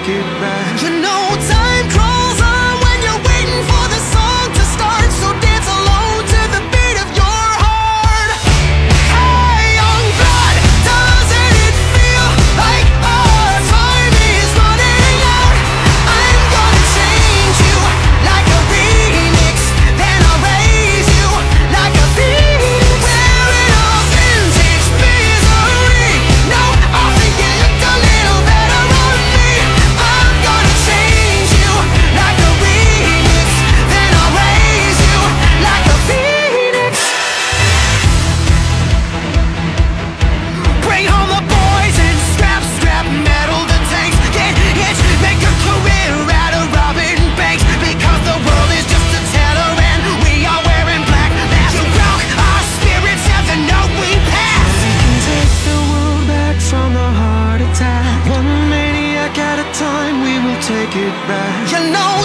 take it back. You know time crawls on when you're waiting for the song to start, so dance alone to the beat of your heart. Hey, young blood, doesn't it feel like our time is running out? I'm gonna change you like a remix, then I'll raise you like a phoenix. Wearing a vintage misery, no, I think it looked a little better on me. I'm gonna change you like a remix, then I'll raise you like a phoenix. Bring home the boys and strap metal the tanks. Get hitched, make a career out of robbing banks, because the world is just a teller and we are wearing black. You broke our spirits, never know we passed. We can take the world back from the heart attack. One maniac at a time, we will take it back. You know